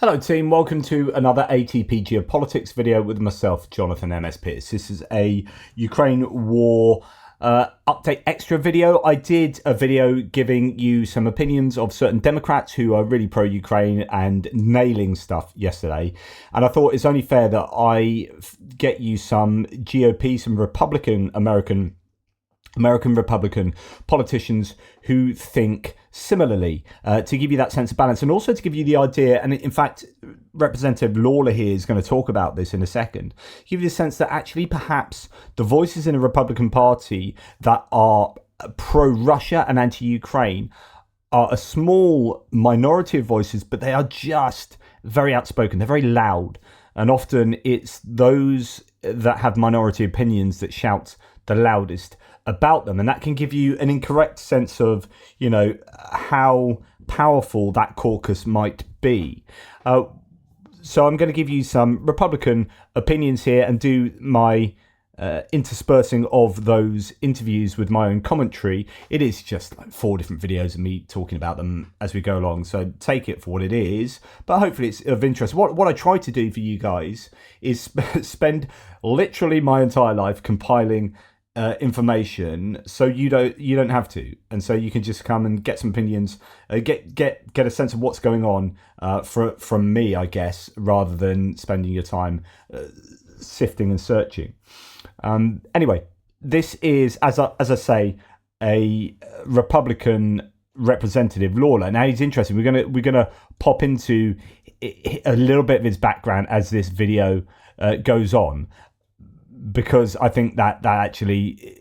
Hello team, welcome to another ATP Geopolitics video with myself, Jonathan MS Pierce. This is a Ukraine war update extra video. I did a video giving you some opinions of certain Democrats who are really pro-Ukraine and nailing stuff yesterday. And I thought it's only fair that I get you some GOP, some American Republican politicians who think similarly, to give you that sense of balance, and also to give you the idea, and in fact Representative Lawler here is going to talk about this in a second, give you the sense that actually perhaps the voices in the Republican Party that are pro-Russia and anti-Ukraine are a small minority of voices, but they are just very outspoken, they're very loud, and often it's those that have minority opinions that shout the loudest about them, and that can give you an incorrect sense of, you know, how powerful that caucus might be. So I'm going to give you some Republican opinions here and do my interspersing of those interviews with my own commentary. It is just like 4 different videos of me talking about them as we go along, so take it for what it is, but hopefully it's of interest. What I try to do for you guys is spend literally my entire life compiling information, so you don't have to, and so you can just come and get some opinions, get a sense of what's going on from me, I guess, rather than spending your time sifting and searching. Anyway, this is, as I say, a Republican representative, Lawler. Now he's interesting. We're gonna pop into a little bit of his background as this video goes on, because I think that actually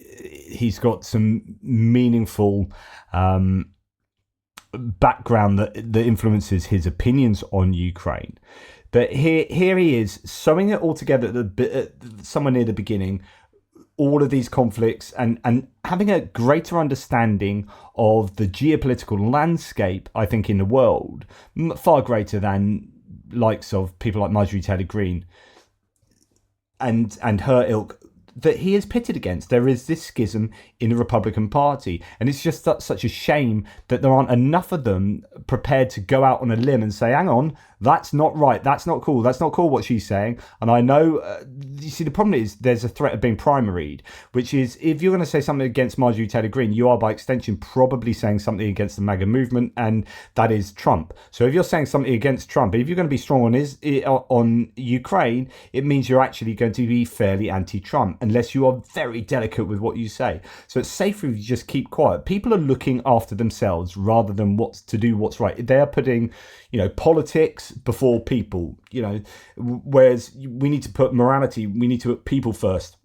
he's got some meaningful background that influences his opinions on Ukraine. But here he is, sewing it all together somewhere near the beginning, all of these conflicts, and having a greater understanding of the geopolitical landscape, I think, in the world, far greater than likes of people like Marjorie Taylor Greene and her ilk that he is pitted against. There is this schism in the Republican Party, and it's just such a shame that there aren't enough of them prepared to go out on a limb and say, hang on, that's not right, that's not cool what she's saying. And I know, you see, the problem is there's a threat of being primaried, which is, if you're going to say something against Marjorie Taylor Greene, you are by extension probably saying something against the MAGA movement, and that is Trump. So if you're saying something against Trump, if you're going to be strong on Ukraine, it means you're actually going to be fairly anti-Trump, unless you are very delicate with what you say. So it's safer if you just keep quiet. People are looking after themselves rather than what's right. They are putting, politics before people, whereas we need to put morality, we need to put people first,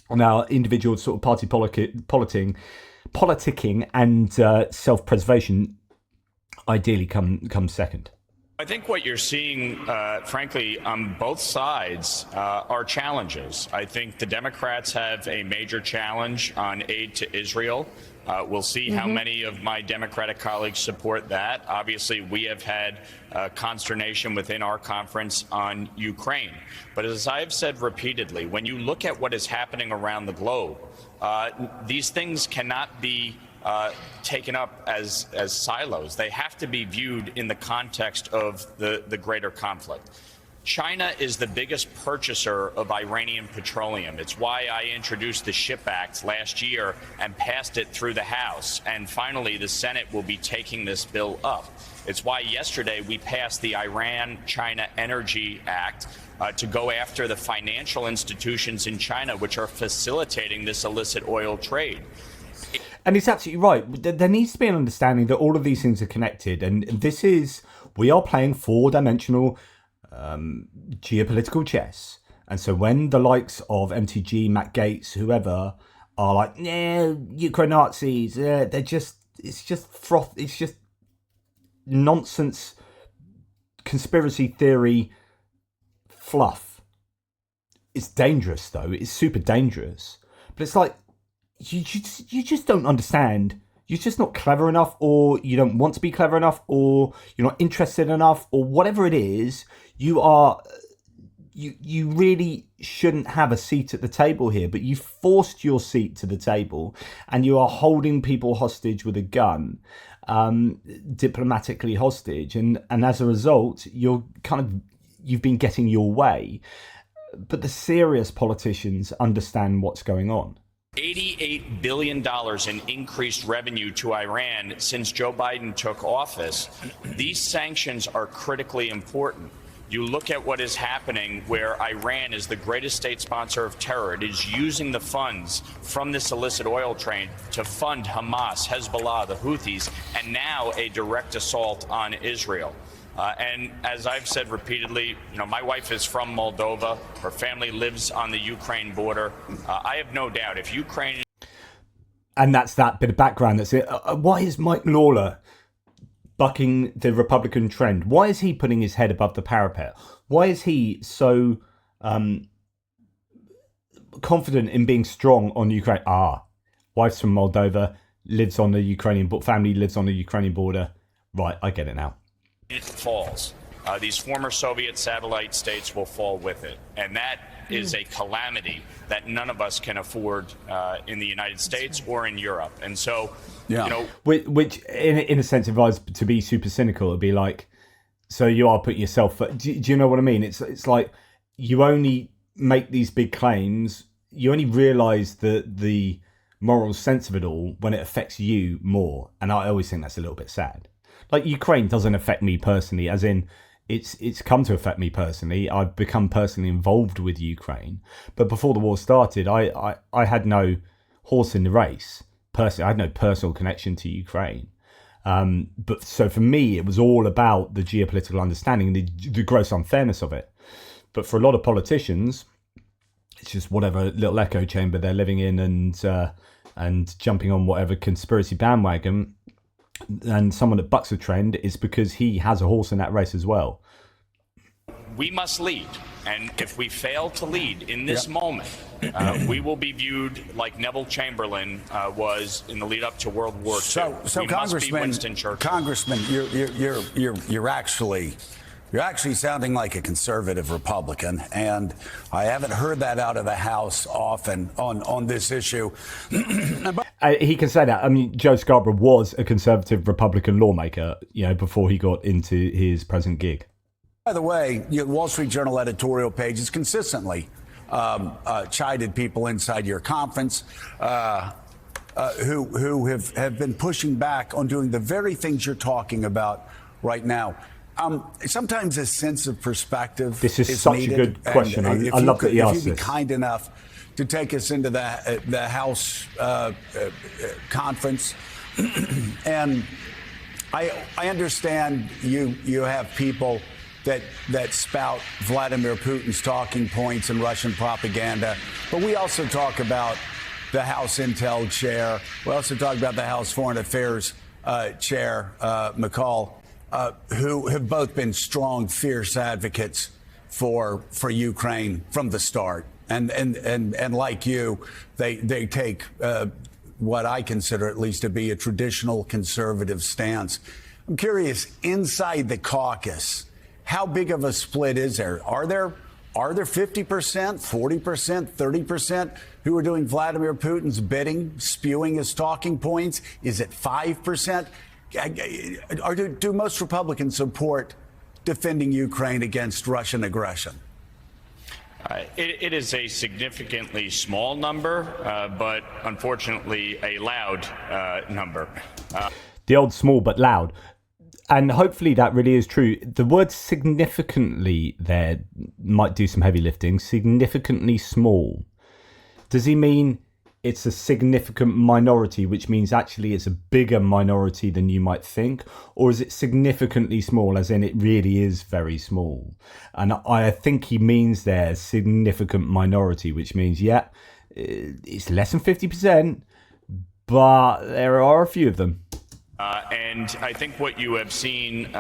on our individual sort of party politicking and self-preservation ideally come second. I think what you're seeing, frankly, on both sides are challenges. I think the Democrats have a major challenge on aid to Israel. We'll see how many of my Democratic colleagues support that. Obviously, we have had consternation within our conference on Ukraine. But as I've said repeatedly, when you look at what is happening around the globe, these things cannot be taken up as silos. They have to be viewed in the context of the greater conflict. China is the biggest purchaser of Iranian petroleum. It's why I introduced the SHIP Act last year and passed it through the House. And finally, the Senate will be taking this bill up. It's why yesterday we passed the Iran-China Energy Act to go after the financial institutions in China, which are facilitating this illicit oil trade. And it's absolutely right. There needs to be an understanding that all of these things are connected. And we are playing 4-dimensional geopolitical chess. And so when the likes of MTG, Matt Gaetz, whoever, are like, yeah, Ukraine Nazis, it's just froth, it's just nonsense, conspiracy theory fluff. It's dangerous, though. It's super dangerous. But it's like, you just don't understand. You're just not clever enough, or you don't want to be clever enough, or you're not interested enough, or whatever it is. You are you really shouldn't have a seat at the table here, but you forced your seat to the table and you are holding people hostage with a gun, diplomatically hostage. And as a result, you've been getting your way. But the serious politicians understand what's going on. $88 billion in increased revenue to Iran since Joe Biden took office. These sanctions are critically important. You look at what is happening where Iran is the greatest state sponsor of terror. It is using the funds from this illicit oil trade to fund Hamas, Hezbollah, the Houthis, and now a direct assault on Israel. And as I've said repeatedly, my wife is from Moldova. Her family lives on the Ukraine border. I have no doubt if Ukraine... And that's that bit of background. That's it. Why is Mike Lawler bucking the Republican trend? Why is he putting his head above the parapet? Why is he so confident in being strong on Ukraine? Wife's from Moldova, lives on the Ukrainian, family lives on the Ukrainian border. Right, I get it now. It falls. These former Soviet satellite states will fall with it. And that is a calamity that none of us can afford in the United States or in Europe. And so, Which in a sense, if I was to be super cynical, it'd be like, so you are putting yourself... Do you know what I mean? It's like you only make these big claims, you only realise the moral sense of it all when it affects you more. And I always think that's a little bit sad. Like, Ukraine doesn't affect me personally, as in it's come to affect me personally. I've become personally involved with Ukraine. But before the war started, I had no horse in the race. Personally, I had no personal connection to Ukraine. But so for me, it was all about the geopolitical understanding, the gross unfairness of it. But for a lot of politicians, it's just whatever little echo chamber they're living in and jumping on whatever conspiracy bandwagon. And someone that bucks a trend is because he has a horse in that race as well. We must lead. And if we fail to lead in this moment, we will be viewed like Neville Chamberlain was in the lead up to World War II. So Congressman, you're actually sounding like a conservative Republican, and I haven't heard that out of the House often on this issue. He can say that. I mean, Joe Scarborough was a conservative Republican lawmaker, before he got into his present gig. By the way, Wall Street Journal editorial pages consistently chided people inside your conference who have been pushing back on doing the very things you're talking about right now. Sometimes a sense of perspective. This is such needed. A good question. I love that he asked this. If you'd be kind enough to take us into the House conference, and I understand you have people that spout Vladimir Putin's talking points and Russian propaganda, but we also talk about the House Intel chair. We also talk about the House Foreign Affairs chair, McCall. Who have both been strong, fierce advocates for Ukraine from the start, and like you, they take what I consider at least to be a traditional conservative stance. I'm curious, inside the caucus, how big of a split is there? Are there 50%, 40%, 30% who are doing Vladimir Putin's bidding, spewing his talking points? Is it 5%? Do most Republicans support defending Ukraine against Russian aggression? It is a significantly small number, but unfortunately a loud number. The old small but loud. And hopefully that really is true. The word significantly there might do some heavy lifting. Significantly small. Does he mean it's a significant minority, which means actually it's a bigger minority than you might think? Or is it significantly small, as in it really is very small? And I think he means there significant minority, which means, it's less than 50%, but there are a few of them. And I think what you have seen,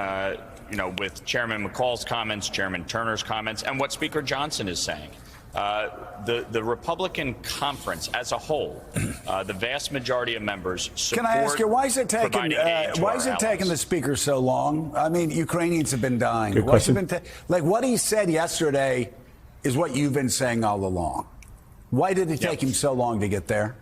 with Chairman McCall's comments, Chairman Turner's comments, and what Speaker Johnson is saying, the Republican conference as a whole, the vast majority of members support. Can I ask you, why is it taking the speaker so long? I mean, Ukrainians have been dying. Good question. What he said yesterday is what you've been saying all along. Why did it take him so long to get there?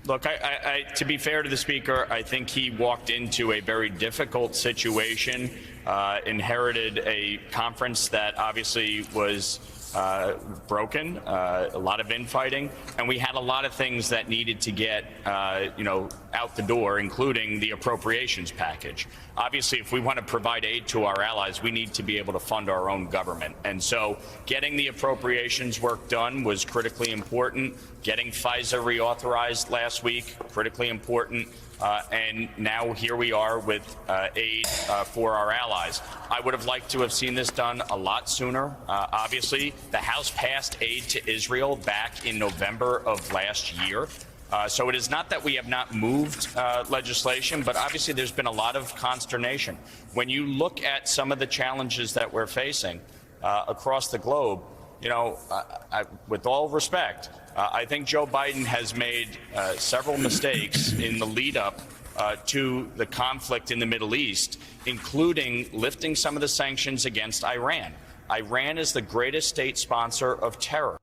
Look, to be fair to the speaker, I think he walked into a very difficult situation, inherited a conference that obviously was broken, a lot of infighting, and we had a lot of things that needed to get, out the door, including the appropriations package. Obviously, if we want to provide aid to our allies, we need to be able to fund our own government. And so getting the appropriations work done was critically important. Getting FISA reauthorized last week, critically important. And now here we are with aid for our allies. I would have liked to have seen this done a lot sooner. Obviously, the House passed aid to Israel back in November of last year. So it is not that we have not moved legislation, but obviously there's been a lot of consternation. When you look at some of the challenges that we're facing across the globe, with all respect, I think Joe Biden has made several mistakes in the lead up to the conflict in the Middle East, including lifting some of the sanctions against Iran. Iran is the greatest state sponsor of terror.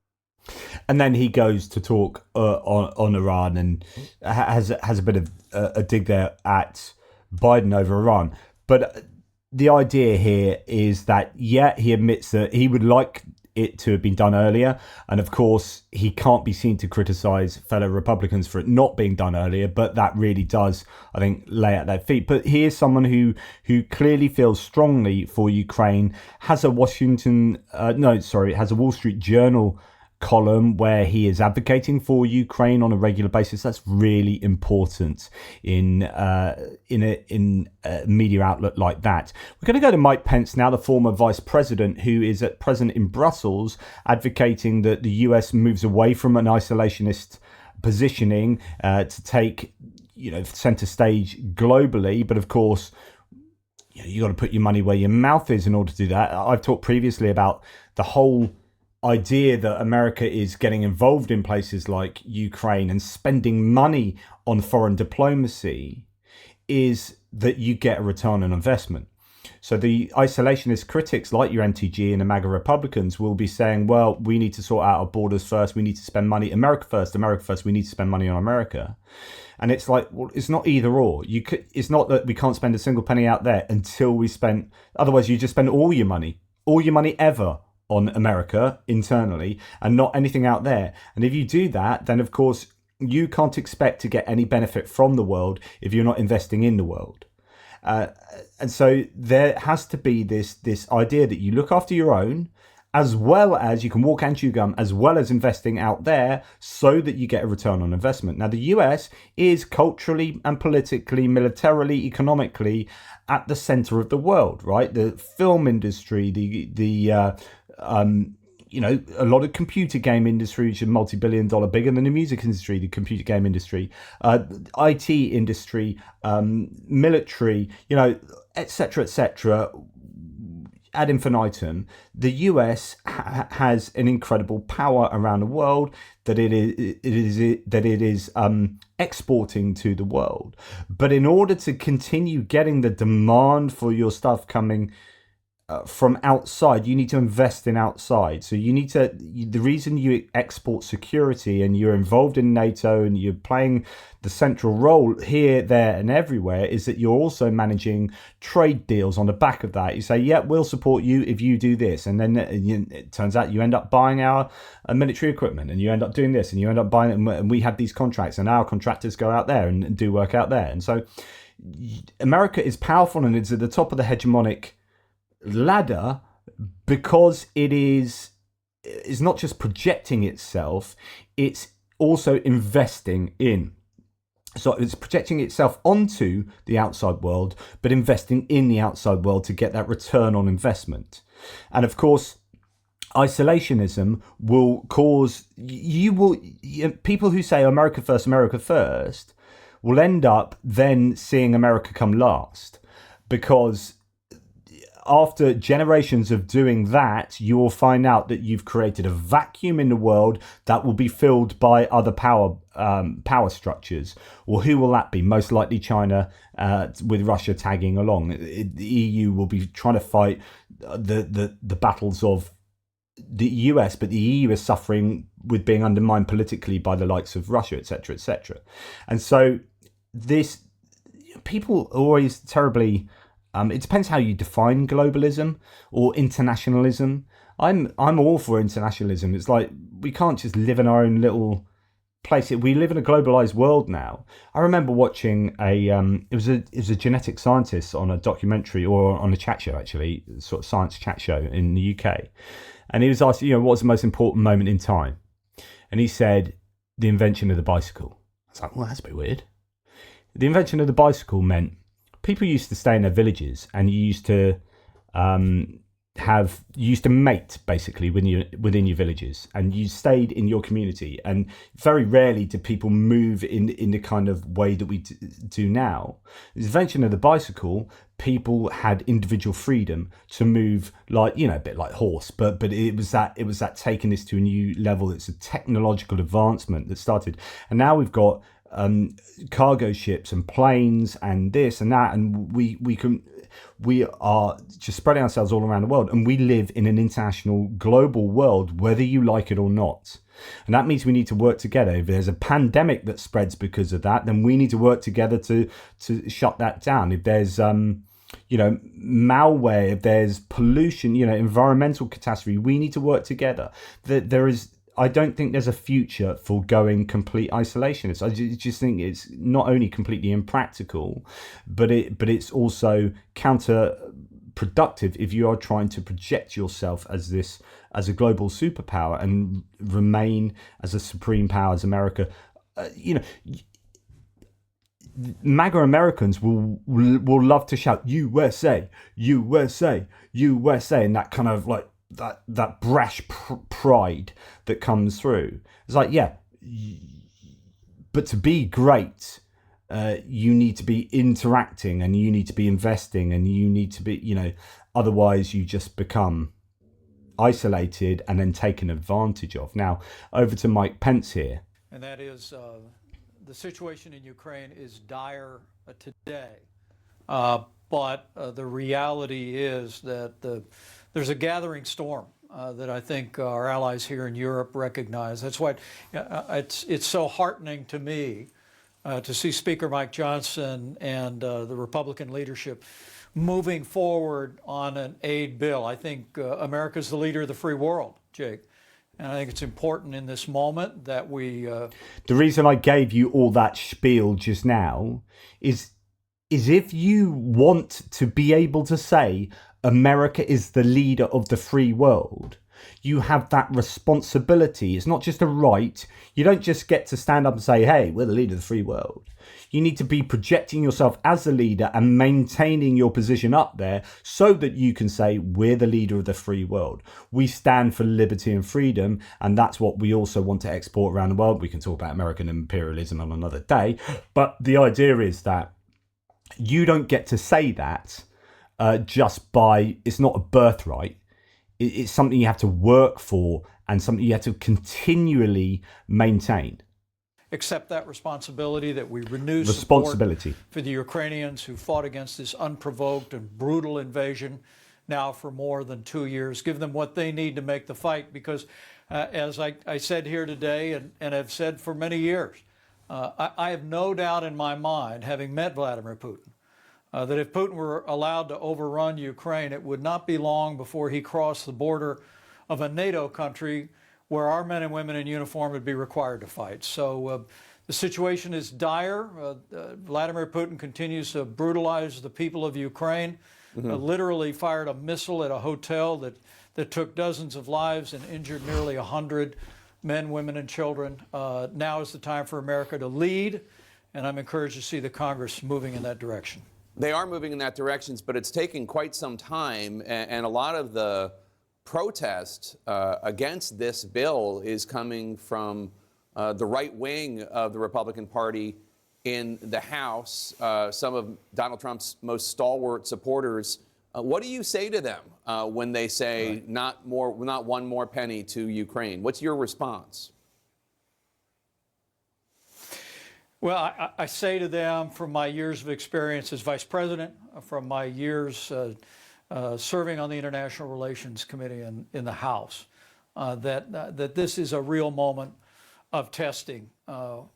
And then he goes to talk on Iran and has a bit of a dig there at Biden over Iran. But the idea here is that, he admits that he would like it to have been done earlier. And of course, he can't be seen to criticize fellow Republicans for it not being done earlier. But that really does, I think, lay at their feet. But he is someone who clearly feels strongly for Ukraine, has a Wall Street Journal column where he is advocating for Ukraine on a regular basis. That's really important in a media outlet like that. We're going to go to Mike Pence now, the former vice president, who is at present in Brussels advocating that the US moves away from an isolationist positioning to take center stage globally. But of course, you got to put your money where your mouth is in order to do that. I've talked previously about the whole idea that America is getting involved in places like Ukraine and spending money on foreign diplomacy is that you get a return on investment. So the isolationist critics like your MTG and the MAGA Republicans will be saying, well, we need to sort out our borders first. We need to spend money. America first. We need to spend money on America. And it's like, well, it's not either or. It's not that we can't spend a single penny out there until we spend. Otherwise, you just spend all your money ever on America internally and not anything out there. And if you do that, then of course you can't expect to get any benefit from the world if you're not investing in the world. And so there has to be this idea that you look after your own, as well as you can walk and chew gum, as well as investing out there so that you get a return on investment. Now, the US is culturally and politically, militarily, economically at the center of the world, right? The film industry, a lot of computer game industry, which is multi-billion dollar, bigger than the music industry, the computer game industry, IT industry, military, etc., ad infinitum. The US has an incredible power around the world that it is exporting to the world. But in order to continue getting the demand for your stuff coming from outside, you need to invest in outside. So the reason you export security and you're involved in NATO and you're playing the central role here, there and everywhere is that you're also managing trade deals on the back of that. You say, yeah, we'll support you if you do this. And then it turns out you end up buying our military equipment and you end up doing this and you end up buying it. And we have these contracts and our contractors go out there and do work out there. And so America is powerful and it's at the top of the hegemonic ladder because it's not just projecting itself, it's also investing in. So it's projecting itself onto the outside world, but investing in the outside world to get that return on investment. And of course, isolationism will cause people who say America first will end up then seeing America come last, because after generations of doing that, you will find out that you've created a vacuum in the world that will be filled by other power structures. Well, who will that be? Most likely China, with Russia tagging along. The EU will be trying to fight the battles of the US, but the EU is suffering with being undermined politically by the likes of Russia, etc., etc. And so this, people always terribly, it depends how you define globalism or internationalism. I'm all for internationalism. It's like, we can't just live in our own little place. We live in a globalized world now. I remember watching it was a genetic scientist on a documentary, or on a chat show, actually, sort of science chat show in the UK. And he was asked, what's the most important moment in time? And he said, the invention of the bicycle. I was like, well, that's a bit weird. The invention of the bicycle meant people used to stay in their villages, and you used to mate basically within your villages, and you stayed in your community. And very rarely did people move in the kind of way that we do now. The invention of the bicycle, people had individual freedom to move, like, a bit like horse, but it was that taking this to a new level. It's a technological advancement that started, and now we've got cargo ships and planes and this and that, and we are just spreading ourselves all around the world, and we live in an international global world, whether you like it or not. And that means we need to work together. If there's a pandemic that spreads because of that, then we need to work together to shut that down. If there's malware, if there's pollution, environmental catastrophe, we need to work together. I don't think there's a future for going complete isolationist. I just think it's not only completely impractical, but it's also counterproductive if you are trying to project yourself as a global superpower and remain as a supreme power as America. MAGA Americans will love to shout USA, USA, USA, and that kind of like that brash pride that comes through. It's like, yeah, but to be great, you need to be interacting, and you need to be investing, and you need to be, otherwise you just become isolated and then taken advantage of. Now, over to Mike Pence here. And that is, the situation in Ukraine is dire today. But the reality is that there's a gathering storm that I think our allies here in Europe recognize. That's why it's so heartening to me to see Speaker Mike Johnson and the Republican leadership moving forward on an aid bill. I think America's the leader of the free world, Jake. And I think it's important in this moment that we... The reason I gave you all that spiel just now is if you want to be able to say America is the leader of the free world, you have that responsibility. It's not just a right. You don't just get to stand up and say, hey, we're the leader of the free world. You need to be projecting yourself as the leader and maintaining your position up there so that you can say, we're the leader of the free world. We stand for liberty and freedom, and that's what we also want to export around the world. We can talk about American imperialism on another day, but the idea is that you don't get to say that just by, it's not a birthright. It's something you have to work for and something you have to continually maintain. Accept that responsibility, that we renew responsibility support for the Ukrainians who fought against this unprovoked and brutal invasion now for more than 2 years. Give them what they need to make the fight, because as I said here today and have said for many years, I have no doubt in my mind, having met Vladimir Putin, that if Putin were allowed to overrun Ukraine, it would not be long before he crossed the border of a NATO country where our men and women in uniform would be required to fight. So the situation is dire. Vladimir Putin continues to brutalize the people of Ukraine, literally fired a missile at a hotel that took dozens of lives and injured nearly 100 men, women, and children. Now is the time for America to lead, and I'm encouraged to see the Congress moving in that direction. They are moving in that direction, but it's taking quite some time, and a lot of the protest against this bill is coming from the right wing of the Republican Party in the House, some of Donald Trump's most stalwart supporters. What do you say to them when they say not one more penny to Ukraine? What's your response? Well, I say to them, from my years of experience as vice president, from my years serving on the International Relations Committee in the House, that this is a real moment of testing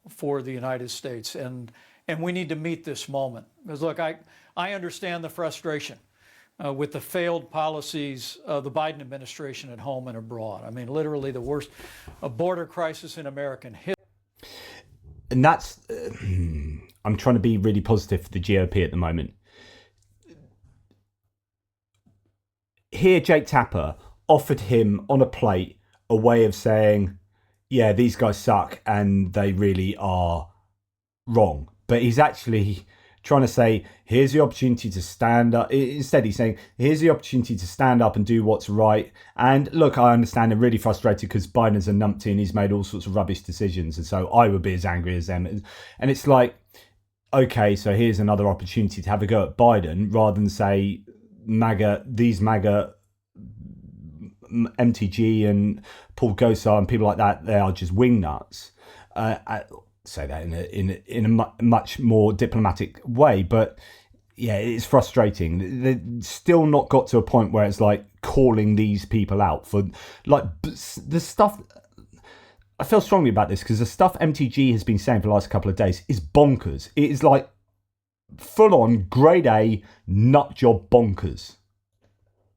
for the United States, and we need to meet this moment. Because look, I understand the frustration with the failed policies of the Biden administration at home and abroad. I mean, literally the worst border crisis in American history. And that's, I'm trying to be really positive for the GOP at the moment. Here, Jake Tapper offered him on a plate a way of saying, yeah, these guys suck and they really are wrong. But he's actually trying to say, here's the opportunity to stand up. Instead, he's saying, here's the opportunity to stand up and do what's right. And look, I understand they're really frustrated because Biden's a numpty and he's made all sorts of rubbish decisions. And so I would be as angry as them. And it's like, okay, so here's another opportunity to have a go at Biden rather than say these MAGA MTG and Paul Gosar and people like that, they are just wingnuts. I say that in a much more diplomatic way, but yeah, it's frustrating. They've still not got to a point where it's like calling these people out for like the stuff. I feel strongly about this because the stuff MTG has been saying for the last couple of days is bonkers. It is like full on grade A nut job bonkers.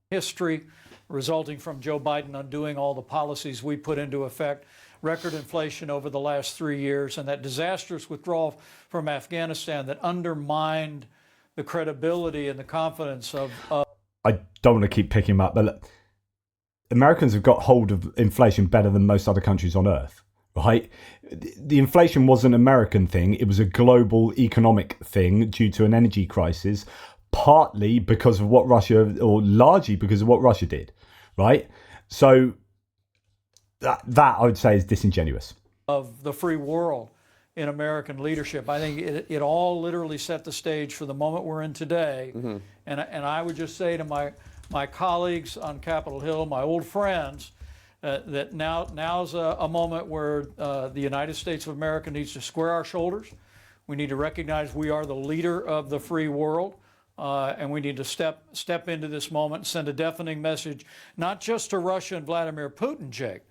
History resulting from Joe Biden undoing all the policies we put into effect, record inflation over the last 3 years, and that disastrous withdrawal from Afghanistan that undermined the credibility and the confidence of I don't want to keep picking him up, but look, Americans have got hold of inflation better than most other countries on earth, right? The inflation was an American thing. It was a global economic thing due to an energy crisis, partly because of what Russia, or largely because of what Russia did, right? So that I would say is disingenuous. Of the free world in American leadership. I think it all literally set the stage for the moment we're in today. Mm-hmm. And I would just say to my colleagues on Capitol Hill, my old friends, that now's a moment where the United States of America needs to square our shoulders. We need to recognize we are the leader of the free world. And we need to step into this moment and send a deafening message, not just to Russia and Vladimir Putin, Jake,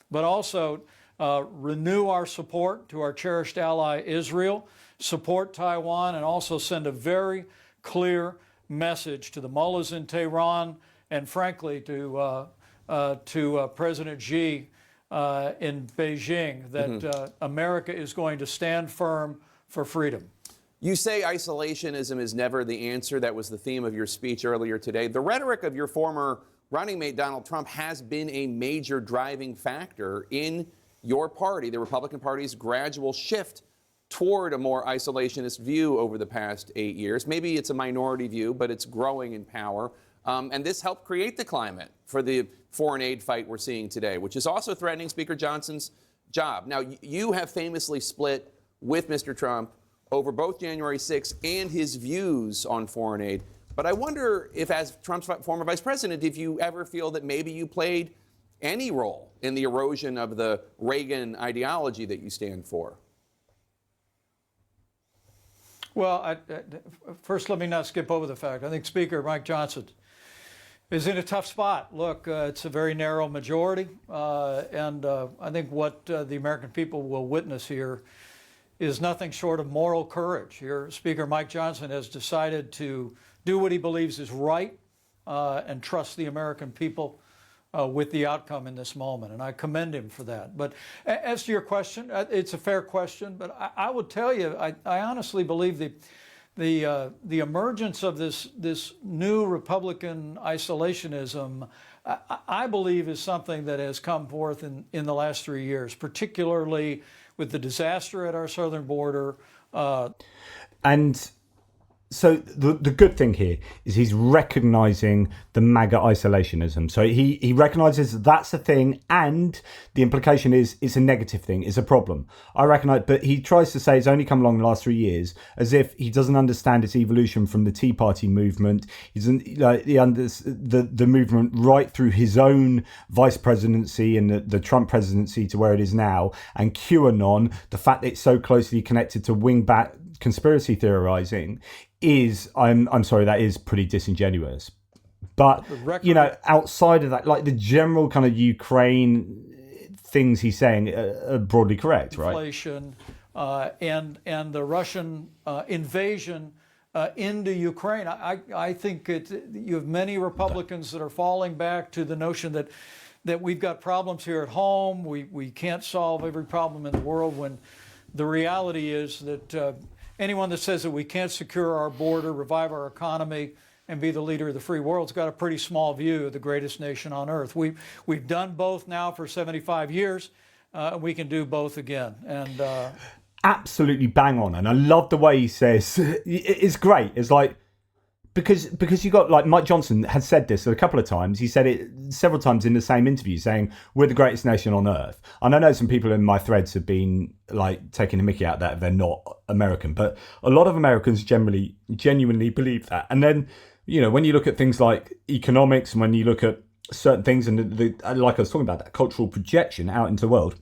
but also renew our support to our cherished ally Israel, support Taiwan, and also send a very clear message to the mullahs in Tehran and, frankly, to President Xi in Beijing that America is going to stand firm for freedom. You say isolationism is never the answer. That was the theme of your speech earlier today. The rhetoric of your former running mate, Donald Trump, has been a major driving factor in your party, the Republican Party's gradual shift toward a more isolationist view over the past 8 years. Maybe it's a minority view, but it's growing in power. And this helped create the climate for the foreign aid fight we're seeing today, which is also threatening Speaker Johnson's job. Now, you have famously split with Mr. Trump over both January 6th and his views on foreign aid. But I wonder if, as Trump's former vice president, if you ever feel that maybe you played any role in the erosion of the Reagan ideology that you stand for. Well, first, let me not skip over the fact. I think Speaker Mike Johnson is in a tough spot. Look, it's a very narrow majority, and I think what the American people will witness here is nothing short of moral courage. Here, Speaker Mike Johnson has decided to do what he believes is right and trust the American people with the outcome in this moment, and I commend him for that. But as to your question, it's a fair question, but I would tell you, I honestly believe the emergence of this new Republican isolationism, I believe, is something that has come forth in the last 3 years, particularly with the disaster at our southern border. And so the good thing here is he's recognizing the MAGA isolationism. So he recognizes that's a thing, and the implication is it's a negative thing, it's a problem. I recognize, but he tries to say it's only come along in the last 3 years, as if he doesn't understand its evolution from the Tea Party movement. He doesn't the movement right through his own vice presidency and the Trump presidency to where it is now, and QAnon, the fact that it's so closely connected to wingback conspiracy theorizing is, I'm sorry, that is pretty disingenuous. But, record, you know, outside of that, like the general kind of Ukraine things he's saying are broadly correct, right? Inflation and the Russian invasion into Ukraine. I think you have many Republicans that are falling back to the notion that we've got problems here at home. We can't solve every problem in the world, when the reality is that anyone that says that we can't secure our border, revive our economy, and be the leader of the free world's got a pretty small view of the greatest nation on earth. We've done both now for 75 years. We can do both again. And absolutely bang on. And I love the way he says it's great. It's like because you got, like, Mike Johnson has said this a couple of times. He said it several times in the same interview, saying we're the greatest nation on earth. And I know some people in my threads have been like taking the mickey out of that if they're not American, but a lot of Americans genuinely believe that. And then, you know, when you look at things like economics, and when you look at certain things, and like I was talking about, that cultural projection out into the world,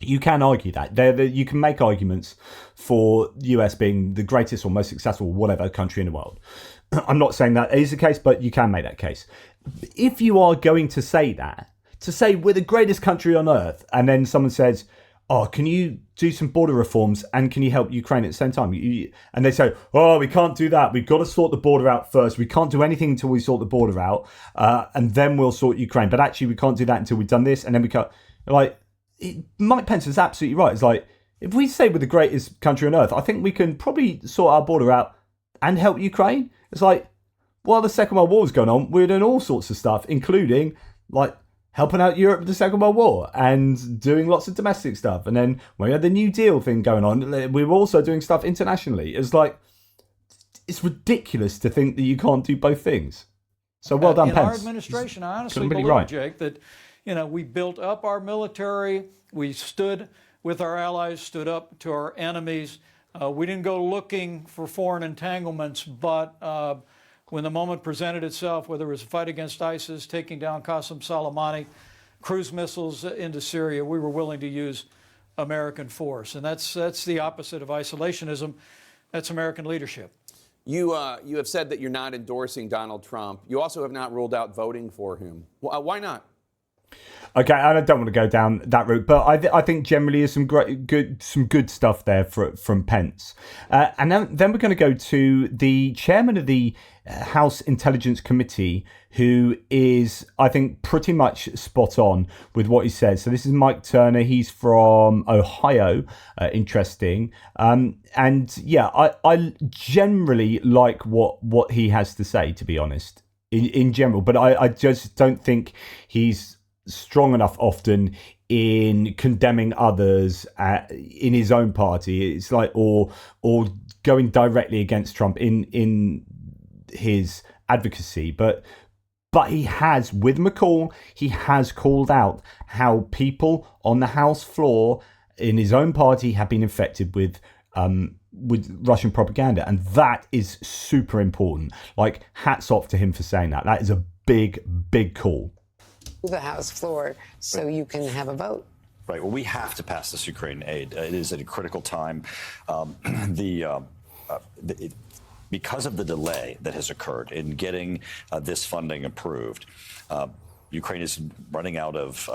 you can argue that. You can make arguments for the US being the greatest or most successful whatever country in the world. I'm not saying that is the case, but you can make that case. If you are going to say that, to say we're the greatest country on earth, and then someone says, oh, can you do some border reforms and can you help Ukraine at the same time? And they say, oh, we can't do that. We've got to sort the border out first. We can't do anything until we sort the border out, and then we'll sort Ukraine. But actually, we can't do that until we've done this, and then we can't. Like, Mike Pence is absolutely right. It's like, if we say we're the greatest country on earth, I think we can probably sort our border out and help Ukraine. It's like, while the Second World War was going on, we were doing all sorts of stuff, including, like, helping out Europe with the Second World War and doing lots of domestic stuff. And then when we had the New Deal thing going on, we were also doing stuff internationally. It's like, it's ridiculous to think that you can't do both things. So well done, in Pence. Our administration, I honestly Really believe, right. Jake, that, you know, we built up our military. We stood with our allies, stood up to our enemies. We didn't go looking for foreign entanglements, but when the moment presented itself, whether it was a fight against ISIS, taking down Qasem Soleimani, cruise missiles into Syria, we were willing to use American force. And that's the opposite of isolationism. That's American leadership. You have said that you're not endorsing Donald Trump. You also have not ruled out voting for him. Why not? Okay, I don't want to go down that route, but I think generally there's some good stuff there from Pence. And then we're going to go to the chairman of the House Intelligence Committee, who is, I think, pretty much spot on with what he says. So this is Mike Turner. He's from Ohio. Interesting. And yeah, I generally like what he has to say, to be honest, in general. But I just don't think he's strong enough often in condemning others in his own party. It's like, or going directly against Trump in his advocacy, but he has, with McCall, he has called out how people on the House floor in his own party have been infected with Russian propaganda, and that is super important. Like, hats off to him for saying that. That is a big call. The House floor so you can have a vote. Right. Well, we have to pass this Ukraine aid. It is at a critical time. Because of the delay that has occurred in getting this funding approved, Ukraine is running out of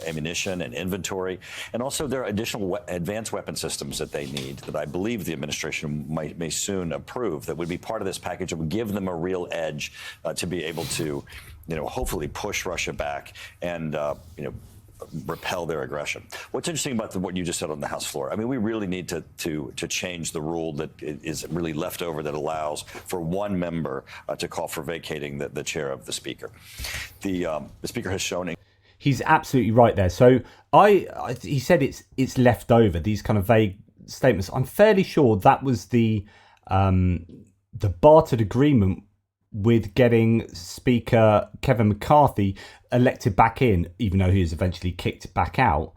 ammunition and inventory, and also there are additional advanced weapon systems that they need that I believe the administration may soon approve that would be part of this package that would give them a real edge to be able to, hopefully push Russia back and, repel their aggression. What's interesting about what you just said on the House floor, I mean, we really need to change the rule that is really left over that allows for one member to call for vacating the chair of the Speaker. The Speaker has shown... He's absolutely right there. So he said it's left over, these kind of vague statements. I'm fairly sure that was the bartered agreement with getting Speaker Kevin McCarthy elected back in, even though he was eventually kicked back out.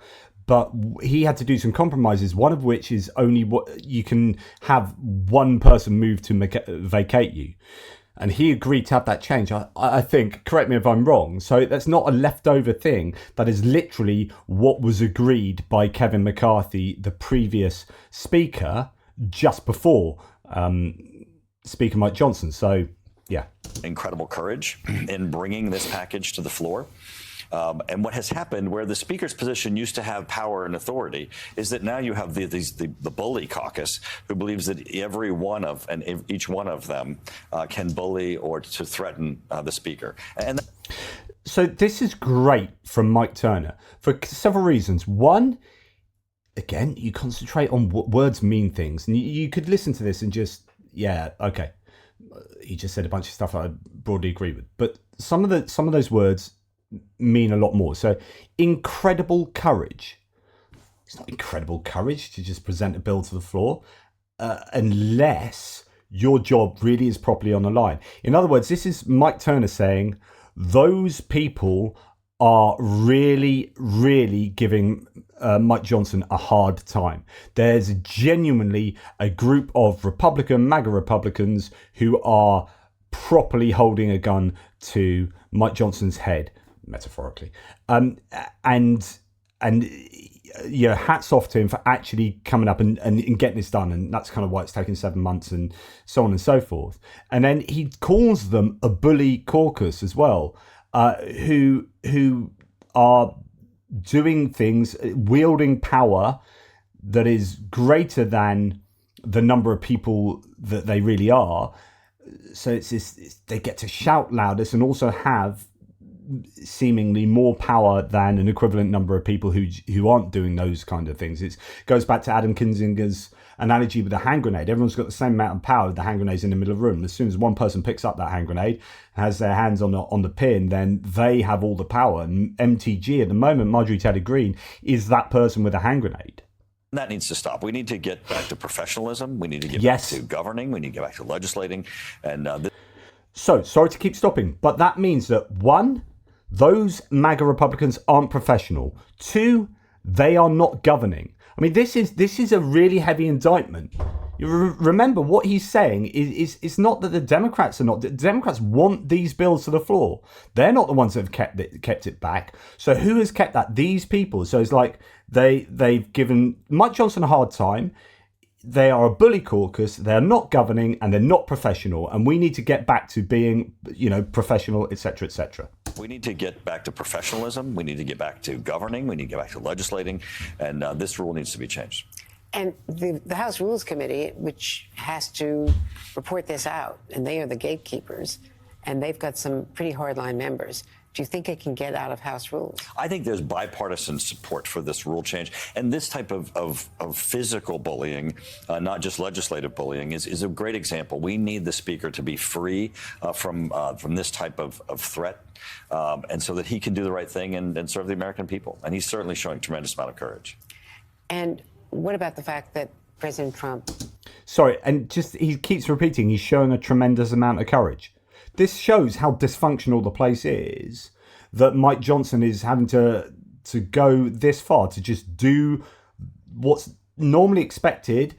But he had to do some compromises, one of which is only what you can have one person move to vacate you. And he agreed to have that change. I think, correct me if I'm wrong, so that's not a leftover thing. That is literally what was agreed by Kevin McCarthy, the previous Speaker, just before Speaker Mike Johnson. So Yeah. Incredible courage in bringing this package to the floor. And what has happened, where the Speaker's position used to have power and authority, is that now you have the bully caucus, who believes that each one of them can bully or to threaten the Speaker. So this is great from Mike Turner for several reasons. One, again, you concentrate on what words mean things, and you could listen to this and just, yeah, okay, he just said a bunch of stuff that I broadly agree with, but some of those words mean a lot more. So incredible courage. It's not incredible courage to just present a bill to the floor unless your job really is properly on the line. In other words, this is Mike Turner saying those people are really, really giving Mike Johnson a hard time. There's genuinely a group of MAGA Republicans who are properly holding a gun to Mike Johnson's head, metaphorically, and hats off to him for actually coming up and getting this done, and that's kind of why it's taken 7 months and so on and so forth. And then he calls them a bully caucus as well, who are doing things, wielding power that is greater than the number of people that they really are. So they get to shout loudest and also have seemingly more power than an equivalent number of people who aren't doing those kind of things. It goes back to Adam Kinzinger's analogy with the hand grenade. Everyone's got the same amount of power. The hand grenade's in the middle of the room. As soon as one person picks up that hand grenade, has their hands on the pin, then they have all the power. And MTG at the moment, Marjorie Taylor Greene, is that person with a hand grenade. That needs to stop. We need to get back to professionalism. We need to get back to governing. We need to get back to legislating. And so, sorry to keep stopping, but that means that one, those MAGA Republicans aren't professional. Two, they are not governing. I mean, this is a really heavy indictment. You remember what he's saying is not that the Democrats are not. The Democrats want these bills to the floor. They're not the ones that have kept it back. So who has kept that? These people. So it's like they've given Mike Johnson a hard time. They are a bully caucus. They're not governing and they're not professional. And we need to get back to being, professional, etc., etc. We need to get back to professionalism. We need to get back to governing. We need to get back to legislating. And this rule needs to be changed. And the House Rules Committee, which has to report this out, and they are the gatekeepers, and they've got some pretty hardline members. Do you think it can get out of House rules? I think there's bipartisan support for this rule change. And this type of physical bullying, not just legislative bullying, is a great example. We need the Speaker to be free from this type of threat, and so that he can do the right thing and serve the American people. And he's certainly showing a tremendous amount of courage. And what about the fact that President Trump... Sorry, and just he keeps repeating he's showing a tremendous amount of courage. This shows how dysfunctional the place is, that Mike Johnson is having to go this far to just do what's normally expected,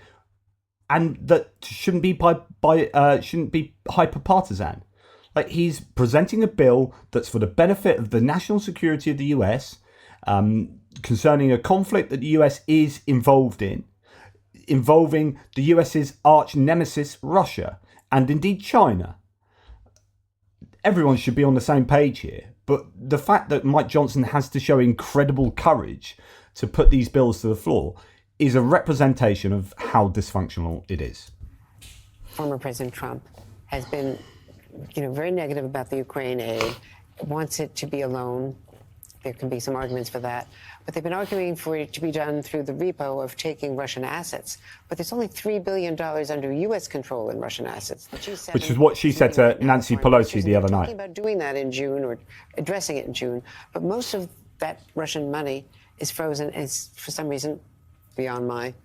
and that shouldn't be shouldn't be hyper partisan. Like, he's presenting a bill that's for the benefit of the national security of the US, concerning a conflict that the US is involved in, involving the US's arch nemesis Russia, and indeed China. Everyone should be on the same page here. But the fact that Mike Johnson has to show incredible courage to put these bills to the floor is a representation of how dysfunctional it is. Former President Trump has been, very negative about the Ukraine aid, wants it to be a loan. There can be some arguments for that. But they've been arguing for it to be done through the repo of taking Russian assets. But there's only $3 billion under U.S. control in Russian assets. Which is what she said to Nancy Pelosi the other night. Talking about doing that in June or addressing it in June. But most of that Russian money is frozen. And it's, for some reason, beyond my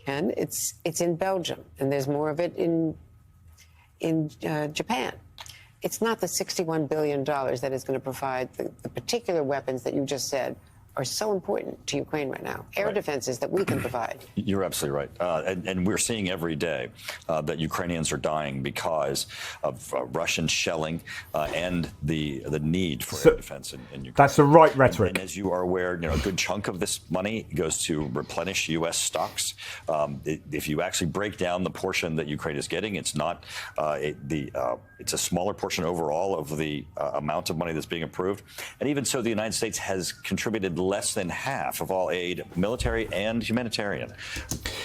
ken, it's in Belgium. And there's more of it in Japan. It's not the $61 billion that is going to provide the particular weapons that you just said are so important to Ukraine right now. Air defenses that we can provide. You're absolutely right. And we're seeing every day that Ukrainians are dying because of Russian shelling and the need for air defense in Ukraine. That's the right rhetoric. And as you are aware, a good chunk of this money goes to replenish U.S. stocks. If you actually break down the portion that Ukraine is getting, it's not it's a smaller portion overall of the amount of money that's being approved. And even so, the United States has contributed less than half of all aid, military and humanitarian.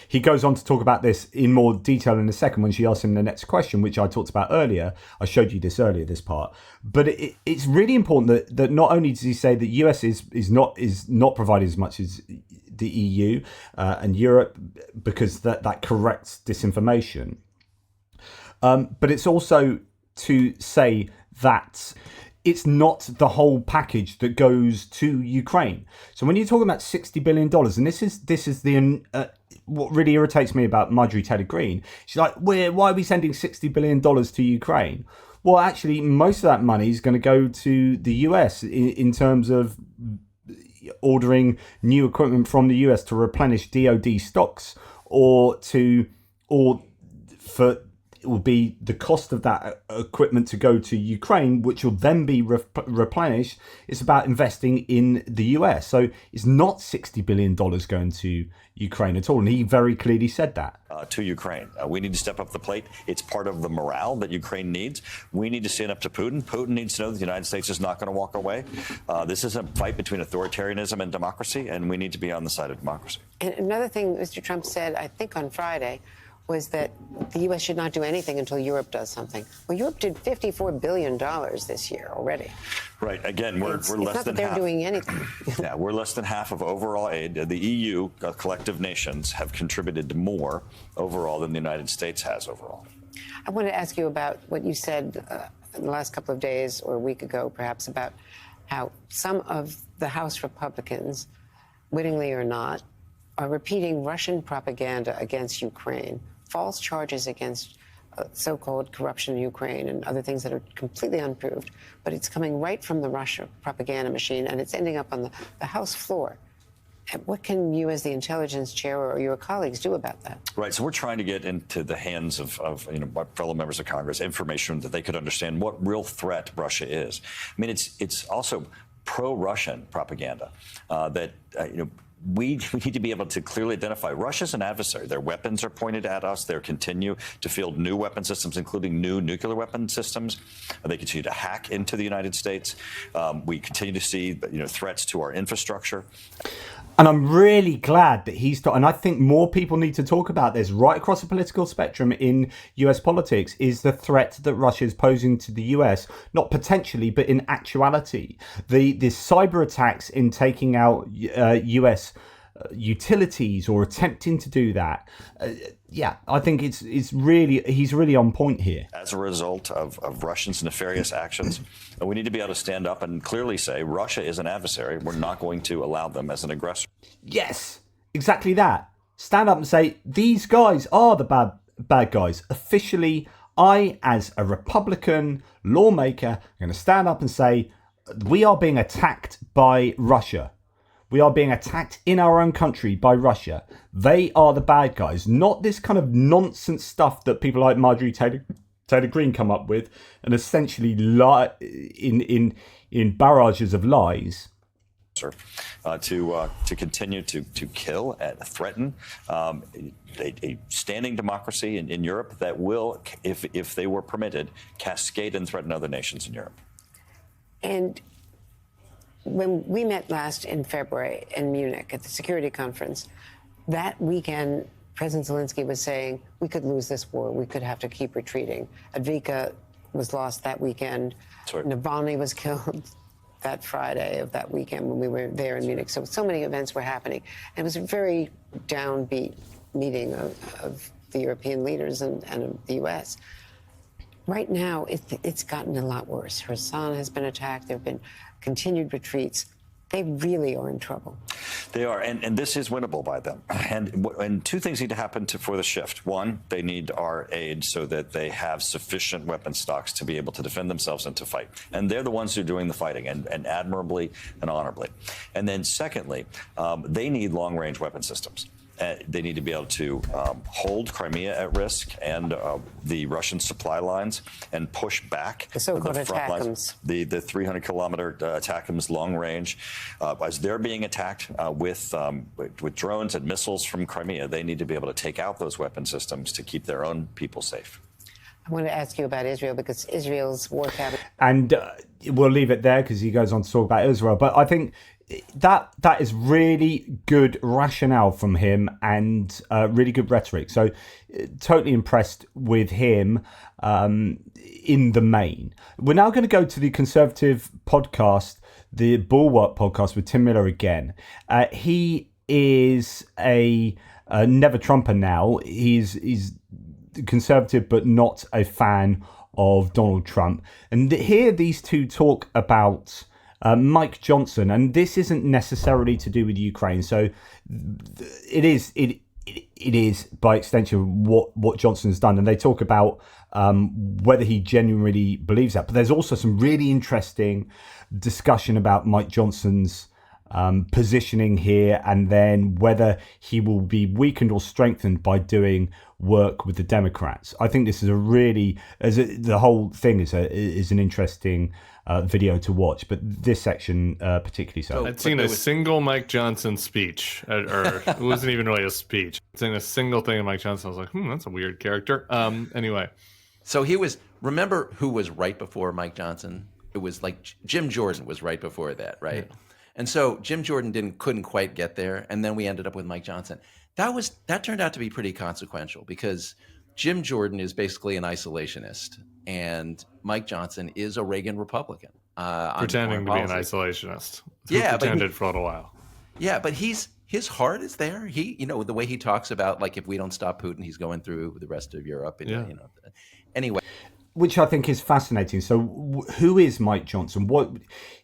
He goes on to talk about this in more detail in a second when she asks him the next question, which I talked about earlier. I showed you this earlier, this part. But it's really important that not only does he say that US is not providing as much as the EU and Europe, because that corrects disinformation. But it's also to say that it's not the whole package that goes to Ukraine. So when you're talking about $60 billion, and this is the what really irritates me about Marjorie Taylor Greene, she's like, why are we sending $60 billion to Ukraine? Well, actually, most of that money is going to go to the US in terms of ordering new equipment from the US to replenish DoD stocks, it will be the cost of that equipment to go to Ukraine, which will then be replenished. It's about investing in the US. So it's not $60 billion going to Ukraine at all. And he very clearly said that. To Ukraine. We need to step up the plate. It's part of the morale that Ukraine needs. We need to stand up to Putin. Putin needs to know that the United States is not going to walk away. This is a fight between authoritarianism and democracy, and we need to be on the side of democracy. And another thing Mr. Trump said, I think on Friday, was that the U.S. should not do anything until Europe does something. Well, Europe did $54 billion this year already. Right. Again, we're less than half. It's not that they're doing anything. Yeah, we're less than half of overall aid. The EU, collective nations, have contributed more overall than the United States has overall. I want to ask you about what you said in the last couple of days or a week ago, perhaps, about how some of the House Republicans, wittingly or not, are repeating Russian propaganda against Ukraine, false charges against so-called corruption in Ukraine and other things that are completely unproved. But it's coming right from the Russia propaganda machine, and it's ending up on the House floor. What can you, as the intelligence chair, or your colleagues do about that? Right. So we're trying to get into the hands of my fellow members of Congress information that they could understand what real threat Russia is. I mean, it's also pro-Russian propaganda that we need to be able to clearly identify Russia's an adversary. Their weapons are pointed at us. They continue to field new weapon systems, including new nuclear weapon systems. They continue to hack into the United States. We continue to see threats to our infrastructure. And I'm really glad that and I think more people need to talk about this right across the political spectrum in US politics, is the threat that Russia is posing to the US, not potentially, but in actuality. The cyber attacks in taking out US utilities or attempting to do that. I think he's really on point here. As a result of Russians' nefarious actions, we need to be able to stand up and clearly say Russia is an adversary. We're not going to allow them as an aggressor. Yes, exactly that. Stand up and say these guys are the bad guys. Officially, I, as a Republican lawmaker, am going to stand up and say we are being attacked by Russia. We are being attacked in our own country by Russia. They are the bad guys, not this kind of nonsense stuff that people like Marjorie Taylor Greene come up with and essentially lie in barrages of lies. To continue to kill and threaten a standing democracy in Europe that will, if they were permitted, cascade and threaten other nations in Europe. And when we met last in February in Munich at the security conference, that weekend, President Zelensky was saying we could lose this war. We could have to keep retreating. Advika was lost that weekend. Sorry. Navalny was killed that Friday of that weekend when we were there in Munich. So many events were happening. And it was a very downbeat meeting of the European leaders and of the U.S. Right now, it's gotten a lot worse. Kherson has been attacked. There have been continued retreats. They really are in trouble. They are, and this is winnable by them. And two things need to happen for the shift. One, they need our aid so that they have sufficient weapon stocks to be able to defend themselves and to fight. And they're the ones who are doing the fighting, and admirably and honorably. And then secondly, they need long-range weapon systems. They need to be able to hold Crimea at risk and the Russian supply lines and push back the so-called front ATACMS. lines, the 300-kilometer ATACMS long range. As they're being attacked with drones and missiles from Crimea, they need to be able to take out those weapon systems to keep their own people safe. I want to ask you about Israel because Israel's war cabinet. And we'll leave it there because he goes on to talk about Israel. But I think that is really good rationale from him and really good rhetoric. So totally impressed with him in the main. We're now going to go to the Conservative podcast, the Bulwark podcast with Tim Miller again. He is a never Trumper now. He's Conservative, but not a fan of Donald Trump. And here these two talk about Mike Johnson, and this isn't necessarily to do with Ukraine. So it is by extension what Johnson's done, and they talk about whether he genuinely believes that. But there's also some really interesting discussion about Mike Johnson's positioning here, and then whether he will be weakened or strengthened by doing work with the Democrats. I think this is the whole thing is an interesting video to watch, but this section particularly so. I'd seen a single Mike Johnson speech, or it wasn't even really a speech. I'd seen a single thing in Mike Johnson. I was like, that's a weird character. Anyway. So remember who was right before Mike Johnson? It was like Jim Jordan was right before that, right? Yeah. And so Jim Jordan couldn't quite get there, and then we ended up with Mike Johnson. That turned out to be pretty consequential because Jim Jordan is basically an isolationist, and Mike Johnson is a Reagan Republican. Pretending to be an isolationist. Pretended for a little while. Yeah, but his heart is there. The way he talks about, like, if we don't stop Putin, he's going through the rest of Europe. And, anyway. Which I think is fascinating. So, who is Mike Johnson?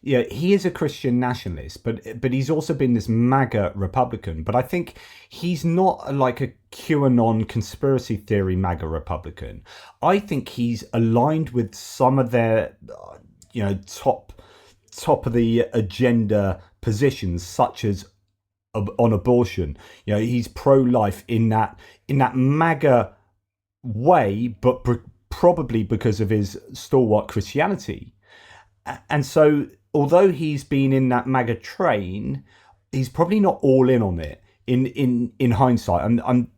He is a Christian nationalist, but he's also been this MAGA Republican. But I think he's not like a QAnon conspiracy theory MAGA Republican. I think he's aligned with some of their, top of the agenda positions, such as on abortion. He's pro-life in that MAGA way, but probably because of his stalwart Christianity. And so, although he's been in that MAGA train, he's probably not all in on it in hindsight. I'm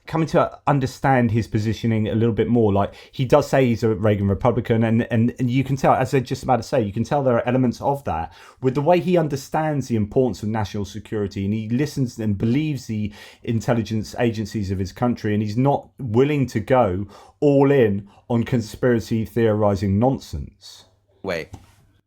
coming to understand his positioning a little bit more. Like, he does say he's a Reagan Republican, and you can tell, as I was just about to say, you can tell there are elements of that with the way he understands the importance of national security, and he listens and believes the intelligence agencies of his country, and he's not willing to go all in on conspiracy theorizing nonsense.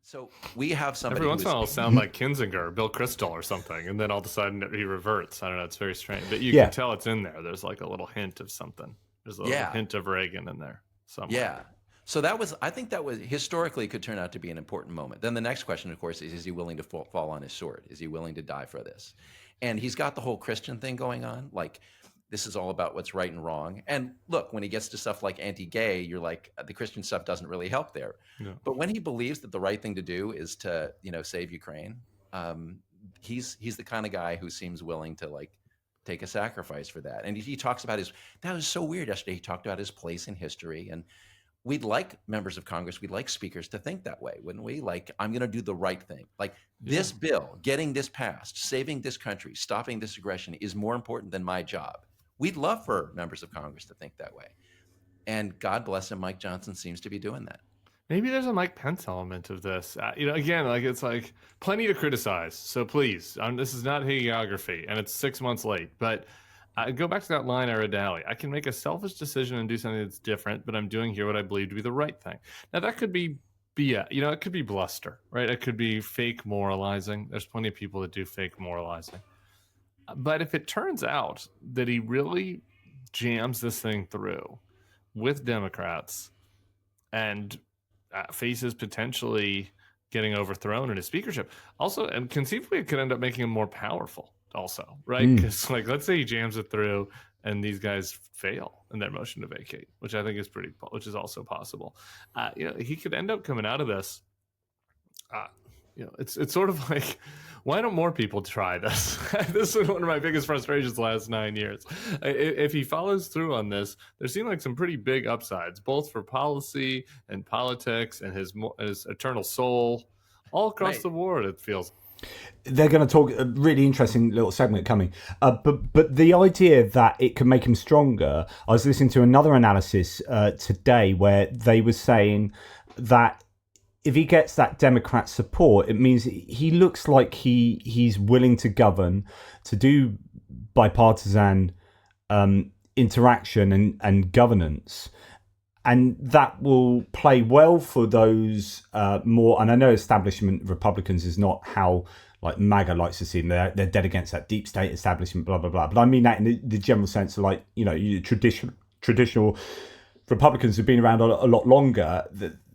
So we have somebody every once in a while it'll sound like Kinzinger or Bill Kristol or something, and then all of a sudden he reverts. I don't know, it's very strange, but you can tell it's in there. There's like a little hint of something. There's a little hint of Reagan in there somewhere. Yeah. So I think that was historically could turn out to be an important moment. Then the next question, of course, is he willing to fall on his sword? Is he willing to die for this? And he's got the whole Christian thing going on, like, this is all about what's right and wrong. And look, when he gets to stuff like anti-gay, you're like, the Christian stuff doesn't really help there. No. But when he believes that the right thing to do is to, save Ukraine, he's the kind of guy who seems willing to, like, take a sacrifice for that. And he talks about that was so weird yesterday. He talked about his place in history. And we'd like members of Congress, we'd like speakers to think that way, wouldn't we? Like, I'm going to do the right thing. Like, this bill, getting this passed, saving this country, stopping this aggression is more important than my job. We'd love for members of Congress to think that way. And God bless him, Mike Johnson seems to be doing that. Maybe there's a Mike Pence element of this. Again, like, it's like plenty to criticize. So please, this is not hagiography, and it's 6 months late. But go back to that line I read to Hallie. I can make a selfish decision and do something that's different, but I'm doing here what I believe to be the right thing. Now, that could be it could be bluster, right? It could be fake moralizing. There's plenty of people that do fake moralizing. But if it turns out that he really jams this thing through with Democrats and faces potentially getting overthrown in his speakership, also, and conceivably it could end up making him more powerful. also, right? Because like, let's say he jams it through and these guys fail in their motion to vacate, which I think is which is also possible. He could end up coming out of this. It's sort of like, why don't more people try this? This is one of my biggest frustrations the last 9 years. If he follows through on this, there seem like some pretty big upsides, both for policy and politics and his eternal soul, all across the board, it feels. They're going to talk a really interesting little segment coming. But the idea that it could make him stronger, I was listening to another analysis today where they were saying that if he gets that Democrat support, it means he looks like he's willing to govern, to do bipartisan interaction and governance. And that will play well for those more, and I know establishment Republicans is not how like MAGA likes to see them. They're dead against that deep state establishment, blah, blah, blah. But I mean that in the general sense of like, traditional Republicans who've been around a lot longer.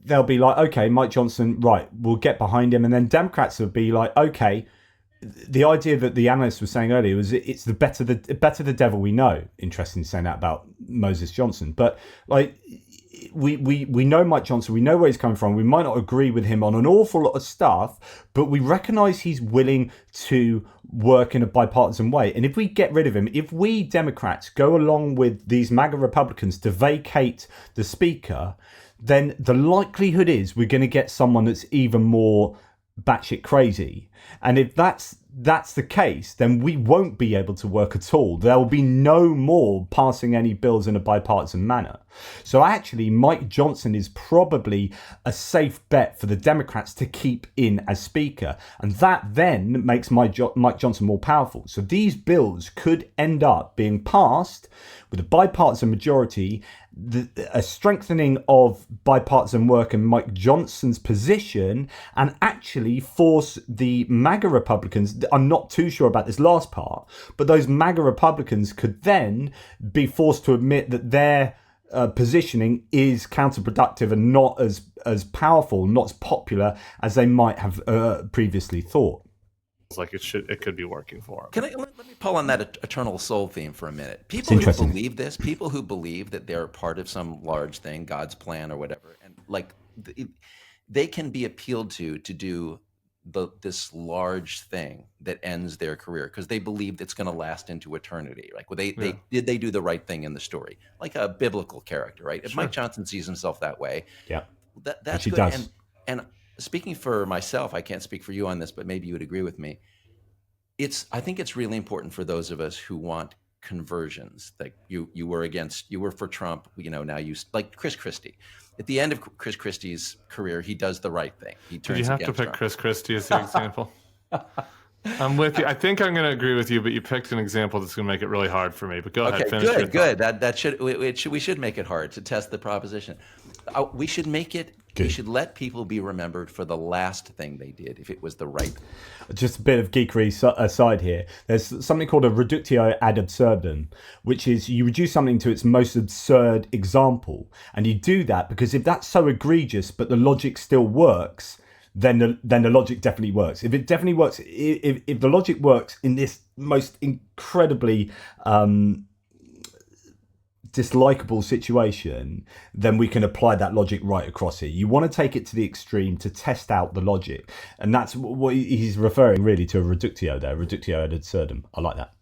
They'll be like, okay, Mike Johnson, right, we'll get behind him. And then Democrats will be like, okay, the idea that the analyst was saying earlier was it's the better the devil we know. Interesting saying that about Moses Johnson. But like, we know Mike Johnson, we know where he's coming from. We might not agree with him on an awful lot of stuff, but we recognize he's willing to work in a bipartisan way. And if we get rid of him, if we Democrats go along with these MAGA Republicans to vacate the speaker, then the likelihood is we're going to get someone that's even more batshit crazy. And if that's the case, then we won't be able to work at all. There will be no more passing any bills in a bipartisan manner. So actually, Mike Johnson is probably a safe bet for the Democrats to keep in as Speaker. And that then makes Mike Johnson more powerful. So these bills could end up being passed with a bipartisan majority, a strengthening of bipartisan work in Mike Johnson's position, and actually force the MAGA Republicans, I'm not too sure about this last part, but those MAGA Republicans could then be forced to admit that their positioning is counterproductive and not as powerful, not as popular as they might have previously thought. Like it could be working for him. Let me pull on that eternal soul theme for a minute. People who believe this, people who believe that they're part of some large thing, God's plan or whatever, and like they can be appealed to do this large thing that ends their career because they believe it's going to last into eternity. Like, well, they do the right thing in the story, like a biblical character, right? If Mike Johnson sees himself that way, that's good. Does. And speaking for myself, I can't speak for you on this, but maybe you would agree with me. I think it's really important for those of us who want conversions. Like you were for Trump, now you like Chris Christie. At the end of Chris Christie's career, he does the right thing. He turns against Trump. You have to pick Chris Christie as the example. I'm with you. I think I'm going to agree with you, but you picked an example that's going to make it really hard for me. But go ahead. Finish your good. We should make it hard to test the proposition. We should make it. Good. We should let people be remembered for the last thing they did, if it was the right thing. Just a bit of geekery aside here. There's something called a reductio ad absurdum, which is you reduce something to its most absurd example, and you do that because if that's so egregious, but the logic still works, then the logic definitely works. If it definitely works, if the logic works in this most incredibly dislikable situation, then we can apply that logic right across here. You want to take it to the extreme to test out the logic, and that's what he's referring really to a reductio there, reductio ad absurdum. I like that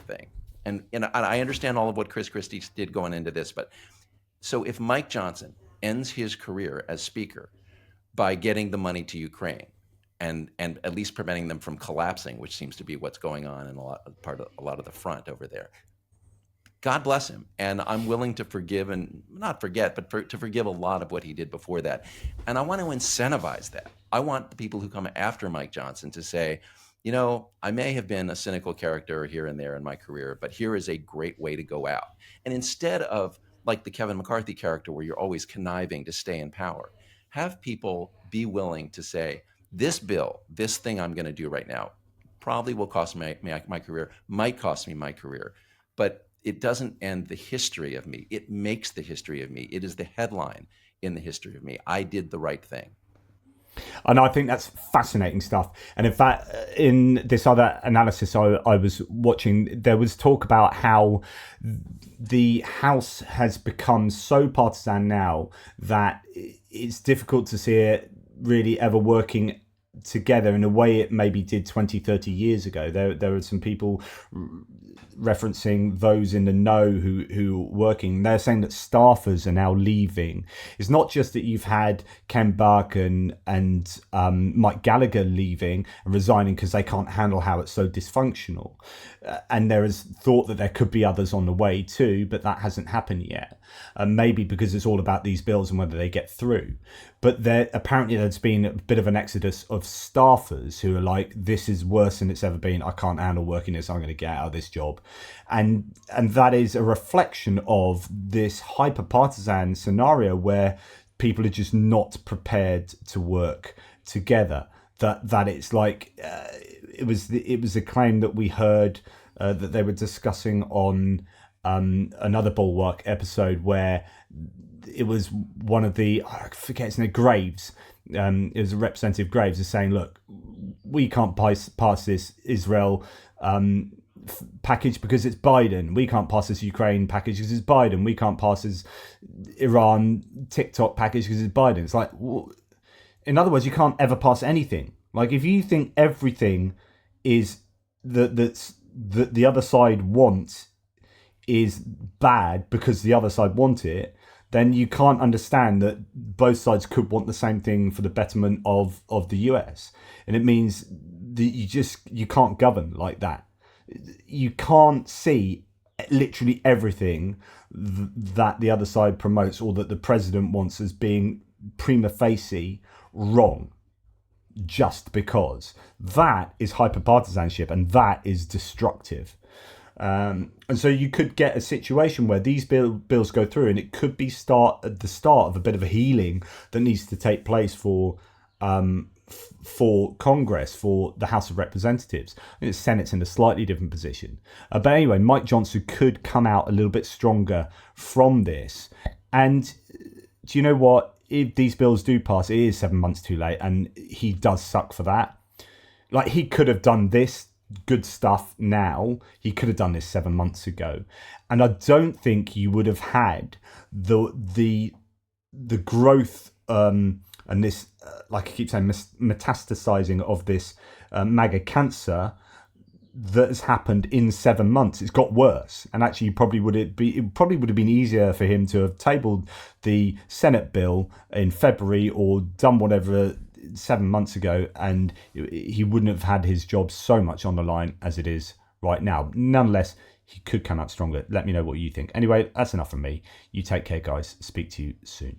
thing, and I understand all of what Chris Christie did going into this, but so if Mike Johnson ends his career as Speaker by getting the money to Ukraine and at least preventing them from collapsing, which seems to be what's going on in a lot of the front over there, God bless him. And I'm willing to forgive and not forget, but to forgive a lot of what he did before that. And I want to incentivize that. I want the people who come after Mike Johnson to say, I may have been a cynical character here and there in my career, but here is a great way to go out. And instead of like the Kevin McCarthy character where you're always conniving to stay in power, have people be willing to say, this bill, this thing I'm going to do right now, probably will cost me my career, might cost me my career, but it doesn't end the history of me. It makes the history of me. It is the headline in the history of me. I did the right thing. And I think that's fascinating stuff. And in fact, in this other analysis I was watching, there was talk about how the House has become so partisan now that it's difficult to see it really ever working together in a way it maybe did 20, 30 years ago. There are some people referencing those in the know who are working. They're saying that staffers are now leaving. It's not just that you've had Ken Buck and Mike Gallagher leaving and resigning because they can't handle how it's so dysfunctional. And there is thought that there could be others on the way too, but that hasn't happened yet. Maybe because it's all about these bills and whether they get through. But apparently there's been a bit of an exodus of staffers who are like, this is worse than it's ever been. I can't handle working this. I'm going to get out of this job. And that is a reflection of this hyper-partisan scenario where people are just not prepared to work together. That it's like, it was a claim that we heard that they were discussing on another Bulwark episode where it was one of the, I forget his name, Graves. It was a representative Graves is saying, look, we can't pass this Israel package because it's Biden. We can't pass this Ukraine package because it's Biden. We can't pass this Iran TikTok package because it's Biden. It's like, in other words, you can't ever pass anything. Like, if you think everything is that the other side wants is bad because the other side want it, then you can't understand that both sides could want the same thing for the betterment of the US. And it means that you can't govern like that. You can't see literally everything that the other side promotes or that the president wants as being prima facie wrong just because. That is hyperpartisanship, and that is destructive. And so you could get a situation where these bills go through, and it could be the start of a bit of a healing that needs to take place for Congress, for the House of Representatives. I think the Senate's in a slightly different position. But anyway, Mike Johnson could come out a little bit stronger from this. And do you know what? If these bills do pass, it is 7 months too late, and he does suck for that. Like, he could have done this good stuff now. He could have done this 7 months ago, and I don't think you would have had the growth and this like I keep saying, metastasizing of this MAGA cancer that has happened in 7 months. It's got worse, and actually it probably would have been easier for him to have tabled the Senate bill in February or done whatever 7 months ago, and he wouldn't have had his job so much on the line as it is right now. Nonetheless, he could come out stronger. Let me know what you think. Anyway, that's enough from me. You take care, guys. Speak to you soon.